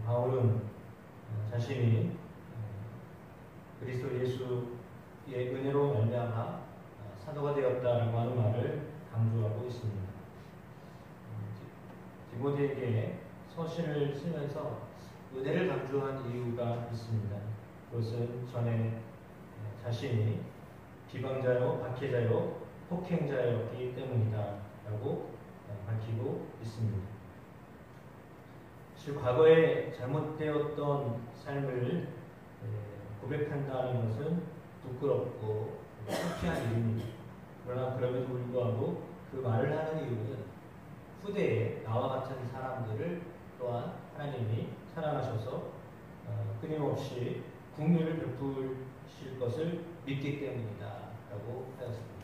바울은 자신이 그리스도 예수의 은혜로 말미암아 사도가 되었다라고 하는 말을 강조하고 있습니다. 디모데에게 서신을 쓰면서 은혜를 강조한 이유가 있습니다. 그것은 전에 자신이 비방자요, 박해자요, 폭행자였기 때문이다 라고 밝히고 있습니다. 즉 과거에 잘못되었던 삶을 고백한다는 것은 부끄럽고 창피한 일입니다. 그러나 그럼에도 불구하고 그 말을 하는 이유는 후대에 나와 같은 사람들을 또한 하나님이 사랑하셔서 끊임없이 긍휼을 베푸실 것을 믿기 때문이다 라고 하였습니다.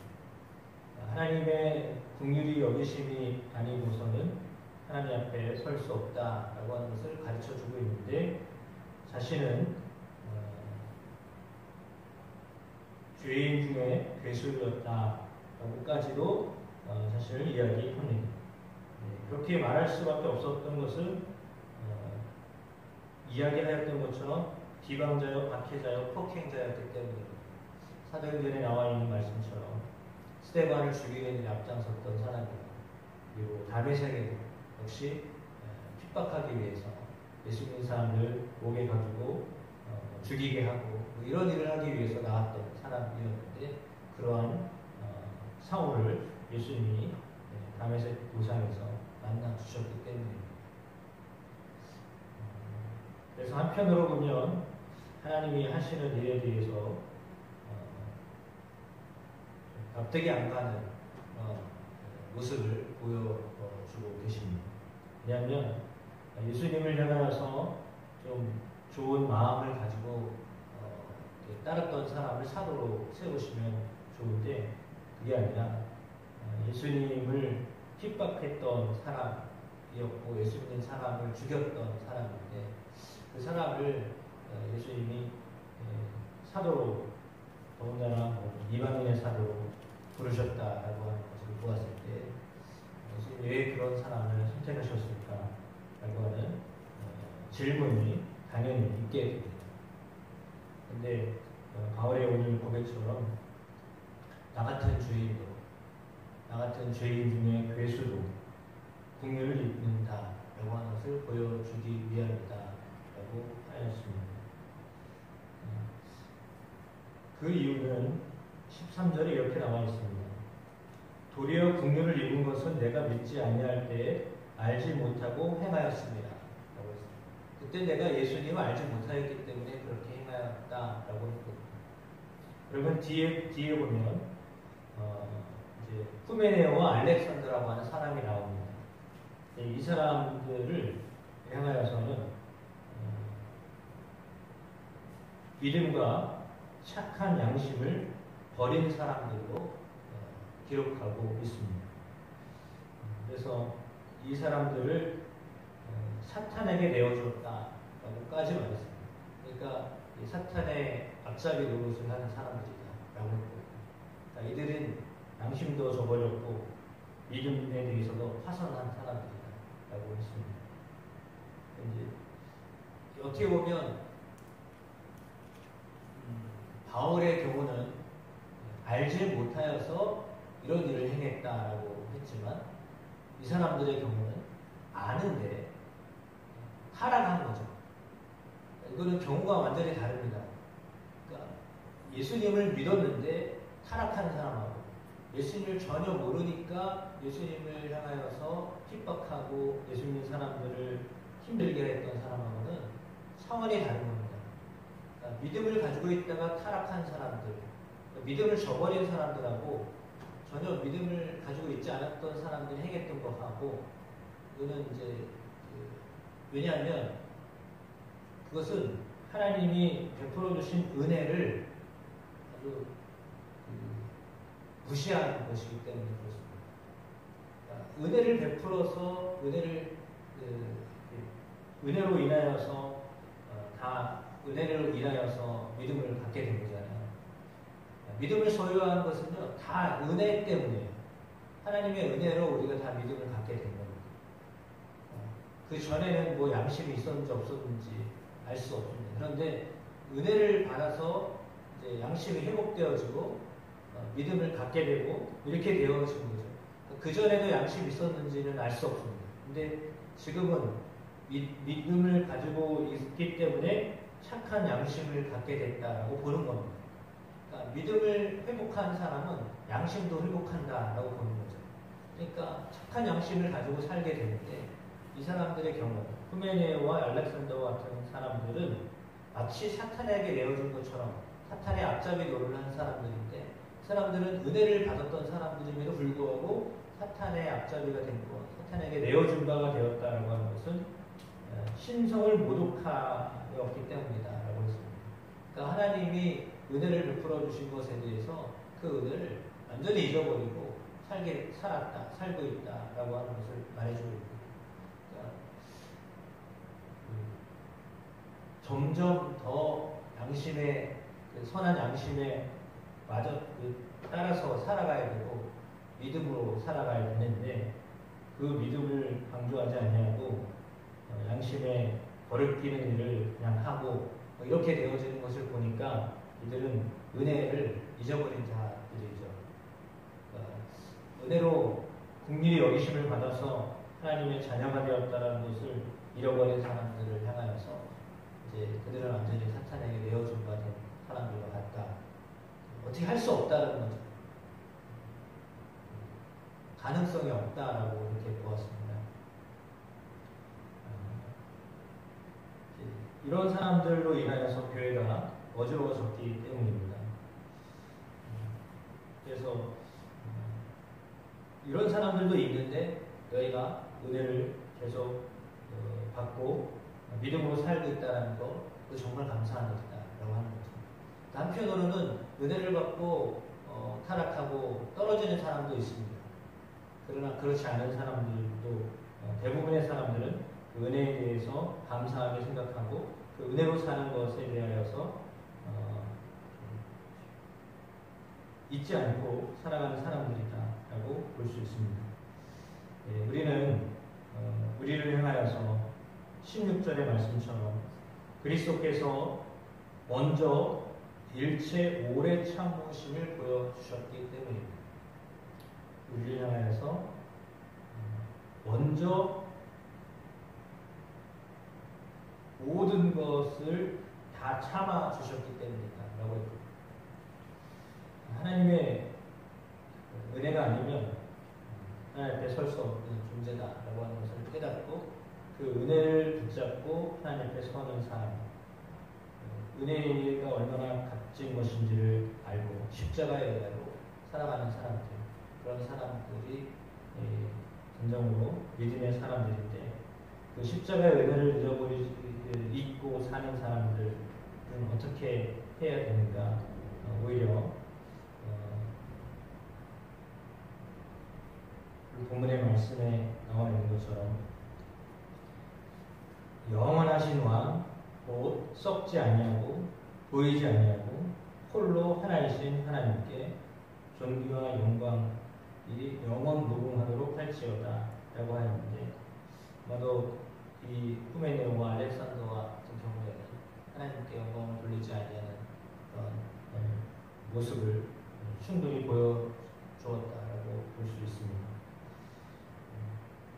하나님의 긍휼이 여기심이 아니고서는 하나님 앞에 설 수 없다라고 하는 것을 가르쳐주고 있는데 자신은 죄인 중에 괴수였다라고까지도 자신을 이야기합니다. 그렇게 말할 수밖에 없었던 것은 이야기하였던 것처럼 비방자요, 박해자요, 폭행자였기 때문입니다. 사도행전에 나와 있는 말씀처럼 스데반을 죽이는 일에 앞장섰던 사람이고 그리고 다메섹에도 역시 핍박하기 위해서 예수 믿는 사람을 목에 가지고 죽이게 하고 뭐 이런 일을 하기 위해서 나왔던 사람이었는데 그러한 사울을 예수님이 다메섹 도상에서 만나 주셨기 때문입니다. 그래서 한편으로 보면 하나님이 하시는 일에 대해서 납득이 안 가는 모습을 보여주고 계십니다. 왜냐하면 예수님을 향하여서 좀 좋은 마음을 가지고 따랐던 사람을 사도로 세우시면 좋은데 그게 아니라 예수님을 핍박했던 사람이었고 예수 믿는 사람을 죽였던 사람인데 그 사람을 예수님이 사도로 더군다나 이방인의 사도로 부르셨다라고 하는 것을 보았을 때 예수님이 왜 그런 사람을 선택하셨을까 라고 하는 질문이 당연히 있게 됩니다. 근데 바울의 오늘 고백처럼 나 같은 죄인도 나 같은 죄인 중에 괴수도 긍휼을 입는다 라고 하는 것을 보여주기 위함이다 라고 하였습니다. 그 이유는 13절에 이렇게 나와 있습니다. 도리어 긍휼을 입은 것은 내가 믿지 아니할 때에 알지 못하고 행하였습니다 라고 했습니다. 그때 내가 예수님을 알지 못하였기 때문에 그렇게 행하였다 라고 했거든요. 그러면 뒤에 보면 이제 후메네오와 알렉산더라고 하는 사람이 나옵니다. 이 사람들을 향하여서는 믿음과 착한 양심을 버린 사람들로 기록하고 있습니다. 그래서 이 사람들을 사탄에게 내어주었다라고까지 말했습니다. 그러니까 이 사탄의 앞잡이 노릇을 하는 사람들이다라고 했고, 그러니까 이들은 양심도 저버렸고 믿음에 대해서도 파선한 사람들이다라고 했습니다. 이제 어떻게 보면 바울의 경우는 알지 못하여서 이런 일을 행했다라고 했지만 이 사람들의 경우는 아는데 타락한 거죠. 이거는 경우가 완전히 다릅니다. 그러니까 예수님을 믿었는데 타락한 사람하고 예수님을 전혀 모르니까 예수님을 향하여서 핍박하고 예수 믿는 사람들을 힘들게 했던 사람하고는 차원이 다른 겁니다. 그러니까 믿음을 가지고 있다가 타락한 사람들, 믿음을 저버린 사람들하고 전혀 믿음을 가지고 있지 않았던 사람들이 행했던 것하고 이거는 이제 왜냐하면 그것은 하나님이 베풀어 주신 은혜를 아주 무시하는 것이기 때문에 그렇습니다. 그러니까 은혜를 베풀어서 은혜로 인하여서 다 은혜로 인하여서 믿음을 갖게 된 거잖아요. 믿음을 소유하는 것은요 다 은혜 때문이에요. 하나님의 은혜로 우리가 다 믿음을 갖게 된 겁니다. 그 전에는 뭐 양심이 있었는지 없었는지 알 수 없습니다. 그런데 은혜를 받아서 이제 양심이 회복되어지고 믿음을 갖게 되고 이렇게 되어진 거죠. 그 전에도 양심이 있었는지는 알 수 없습니다. 근데 지금은 믿음을 가지고 있기 때문에 착한 양심을 갖게 됐다라고 보는 겁니다. 그러니까 믿음을 회복한 사람은 양심도 회복한다라고 보는 거죠. 그러니까 착한 양심을 가지고 살게 되는데 이 사람들의 경우 후메네오와 알렉산더와 같은 사람들은 마치 사탄에게 내어준 것처럼 사탄의 앞잡이 노릇을 한 사람들인데 사람들은 은혜를 받았던 사람들임에도 불구하고 사탄의 앞잡이가 된 것, 사탄에게 내어준 바가 되었다라고 하는 것은 신성을 모독하였기 때문이다라고 했습니다. 그러니까 하나님이 은혜를 베풀어 주신 것에 대해서 그 은혜를 완전히 잊어버리고 살고 있다라고 하는 것을 말해주고 있습니다. 그러니까 점점 더 양심의 선한 양심에 따라서 살아가야 되고 믿음으로 살아가야 되는데 그 믿음을 강조하지 아니하고 양심에 버릇기는 일을 그냥 하고 이렇게 되어지는 것을 보니까 이들은 은혜를 잊어버린 자들이죠. 은혜로 긍휼히 여기심을 받아서 하나님의 자녀가 되었다는 것을 잃어버린 사람들을 향하여서 이제 그들은 완전히 사탄에게 내어준 바 된 사람들과 같다. 어떻게 할 수 없다는 거죠. 가능성이 없다라고 이렇게 보았습니다. 이런 사람들로 인하여서 교회가 어지러워졌기 때문입니다. 그래서 이런 사람들도 있는데 너희가 은혜를 계속 받고 믿음으로 살고 있다는 거 그거 정말 감사한 것이다라고 하는 거죠. 한편으로는 은혜를 받고 타락하고 떨어지는 사람도 있습니다. 그러나 그렇지 않은 사람들도 대부분의 사람들은 그 은혜에 대해서 감사하게 생각하고 그 은혜로 사는 것에 대하여서 잊지 않고 살아가는 사람들이다라고 볼 수 있습니다. 예, 우리를 향하여서 16절의 말씀처럼 그리스도께서 먼저 일체 오래 참으심을 보여주셨기 때문입니다. 우리를 향하여서 먼저 모든 것을 다 참아주셨기 때문이다 라고 했고 하나님의 은혜가 아니면 하나님 앞에 설 수 없는 존재다라고 하는 것을 깨닫고 그 은혜를 붙잡고 하나님 앞에 서는 사람, 은혜가 얼마나 값진 것인지를 알고 십자가의 은혜로 살아가는 사람들, 그런 사람들이 진정으로 믿음의 사람들인데 그 십자가의 은혜를 잊고 사는 사람들은 어떻게 해야 되는가? 오히려 본문의 말씀에 나와 있는 것처럼 영원하신 왕, 곧 썩지 아니하고 보이지 아니하고 홀로 하나이신 하나님께 존귀와 영광이 영원 무궁하도록 할지어다 라고 하였는데 아마도 이 후메네오와 알렉산더와 같은 경우에는 하나님께 영광을 돌리지 아니하는 그런 모습을 충분히 보여주었다라고 볼 수 있습니다.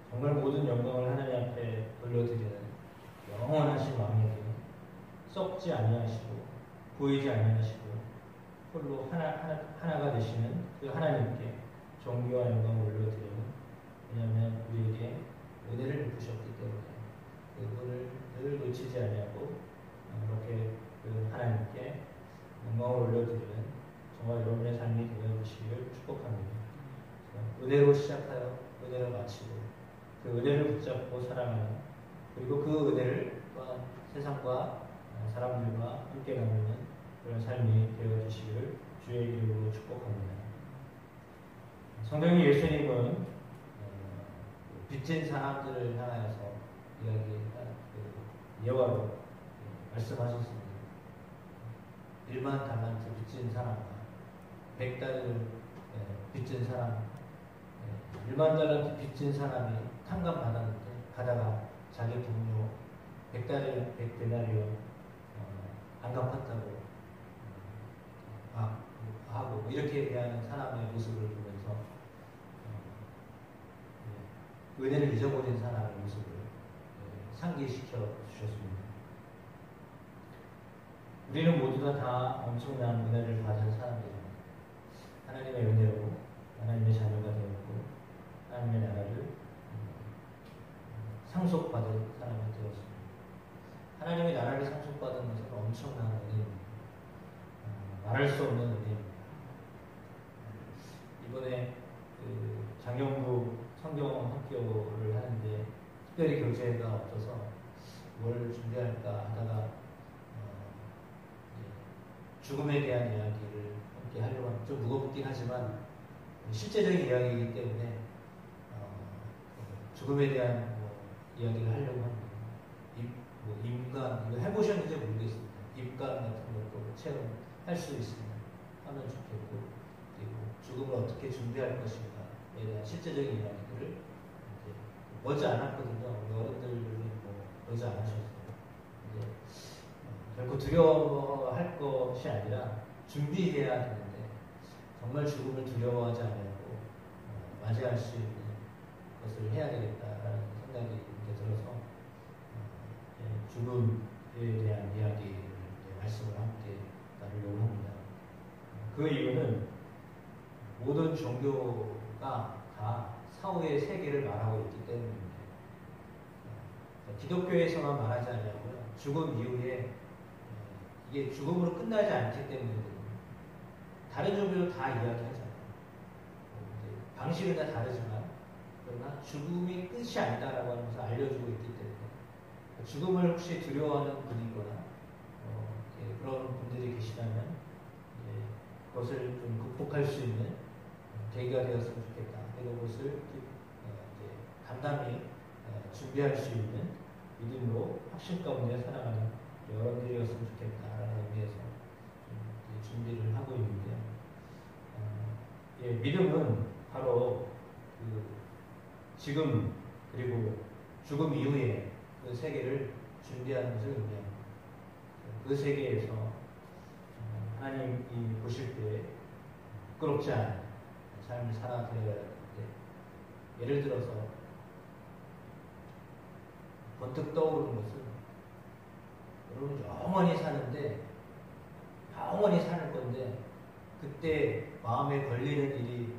정말 모든 영광을 하나님 앞에 돌려드리는 영원하신 왕에게 썩지 아니하시고 보이지 아니하시고 홀로 하나가 되시는 그 하나님께 존귀와 영광을 올려드리는, 왜냐하면 우리에게 은혜를 베푸셨기 때문에 그분을 늘 놓치지 아니하고 이렇게 그 하나님께 영광을 올려드리는 정말 여러분의 삶이 되어 주시기를 축복합니다. 은혜로 시작하여 은혜로 마치고 그 은혜를 붙잡고 살아가는, 그리고 그 은혜를 또한 세상과 사람들과 함께 나누는 그런 삶이 되어 주시기를 주의 이름으로 축복합니다. 성경의 예수님은 빚진 사람들을 향하여서 예화로 말씀하셨습니다. 1만 달란트 빚진 사람과 100달을 빚진 사람, 1만 달란트 빚진 사람이 탕감 받았는데 가다가 자기 동료 100데나리온 안 갚았다고 하고 이렇게 대하는 사람의 모습을 보면서 은혜를 잊어버린 사람의 모습을 상기시켜 주셨습니다. 우리는 모두 다 엄청난 은혜를 받은 사람들입니다. 하나님의 은혜로 하나님의 자녀가 되었고 하나님의 나라를 상속받은 사람이 되었습니다. 하나님의 나라를 상속받은 것은 엄청난 은혜입니다. 말할 수 없는 은혜입니다. 이번에 장영부 성경 학교를 하는데 특별히 교재가 없어서 뭘 준비할까 하다가 죽음에 대한 이야기를 함께 하려고 합니다. 좀 무겁긴 하지만 실제적인 이야기이기 때문에 죽음에 대한 이야기를 하려고 합니다. 임관, 이거 해보셨는지 모르겠습니다. 임관 같은 것도 체험할 수 있으면 하면 좋겠고, 그리고 죽음을 어떻게 준비할 것인가에 대한 실제적인 이야기들을 머지 않았거든요. 우리 어른들은 머지 않으셨어요. 결코 두려워할 것이 아니라 준비해야 되는데 정말 죽음을 두려워하지 않고 맞이할 수 있는 것을 해야 되겠다라는 생각이 들어서 죽음에 대한 이야기를 말씀을 함께 나누려고 합니다. 그 이유는 모든 종교가 다 사후의 세계를 말하고 있기 때문입니다. 기독교에서만 말하지 않냐고요. 죽음 이후에 이게 죽음으로 끝나지 않기 때문이거든요. 다른 종교도 다 이야기하잖아요. 방식은 다 다르지만 그러나 죽음이 끝이 아니다라고 하면서 알려주고 있기 때문에 죽음을 혹시 두려워하는 분이거나 그런 분들이 계시다면 그것을 좀 극복할 수 있는 계기가 되었으면 좋겠다. 그리고 그것을 담담히 준비할 수 있는 믿음으로 확신 가운데 살아가는 여러분들이었으면 좋겠다라는 의미에서 준비를 하고 있는데요. 믿음은 바로 지금 그리고 죽음 이후에 그 세계를 준비하는 것을 의미합니다. 그 세계에서 하나님이 보실 때 부끄럽지 않은 삶을 살아드려야 하는데, 예를 들어서 번뜩 떠오르는 것은 여러분 영원히 사는데 영원히 사는 건데 그때 마음에 걸리는 일이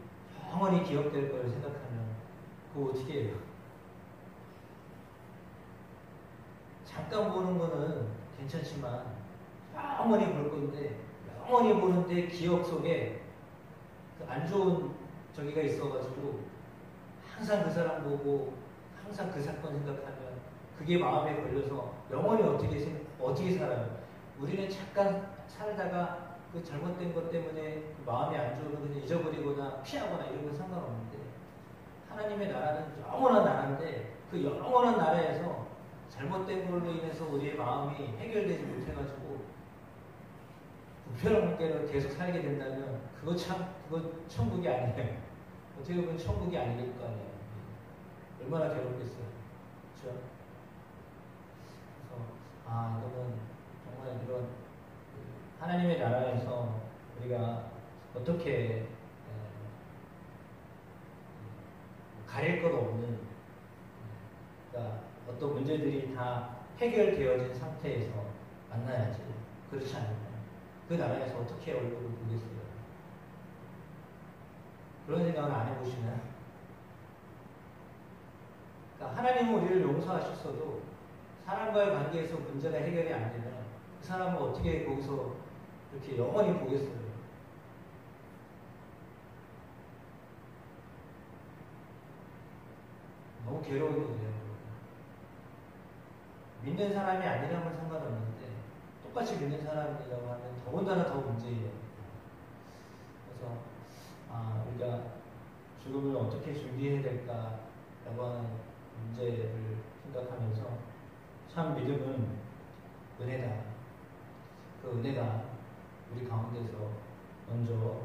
영원히 기억될 걸 생각하면 그거 어떻게 해요? 잠깐 보는 거는 괜찮지만 영원히 볼 건데 영원히 보는데 기억 속에 안 좋은 저기가 있어가지고 항상 그 사람 보고 항상 그 사건 생각하면 그게 마음에 걸려서 영원히 어떻게 살아요? 우리는 잠깐 살다가 그 잘못된 것 때문에 그 마음이 안 좋으면 그냥 잊어버리거나 피하거나 이런 건 상관없는데, 하나님의 나라는 영원한 나라인데 그 영원한 나라에서 잘못된 걸로 인해서 우리의 마음이 해결되지 못해가지고 불편하게 계속 살게 된다면 그거 천국이 아니에요. 어떻게 보면 천국이 아닐 거 아니에요. 얼마나 괴롭겠어요. 그렇죠? 그래서 이거는 정말 이런 하나님의 나라에서 우리가 어떻게 가릴 것 없는, 그러니까 어떤 문제들이 다 해결되어진 상태에서 만나야지. 그렇지 않으면 그 나라에서 어떻게 얼굴을 보겠어요? 그런 생각을 안 해보시나요? 그러니까 하나님은 우리를 용서하셨어도 사람과의 관계에서 문제가 해결이 안 되면 그 사람은 어떻게 거기서 이렇게 영원히 보겠어요? 너무 괴로운 일이에요. 믿는 사람이 아니라면 상관없는데 똑같이 믿는 사람이라고 하면 더군다나 더 문제예요. 그래서 우리가 죽음을 어떻게 준비해야 될까라고 하는 문제를 생각하면서 참 믿음은 은혜다. 그 은혜가 우리 가운데서 먼저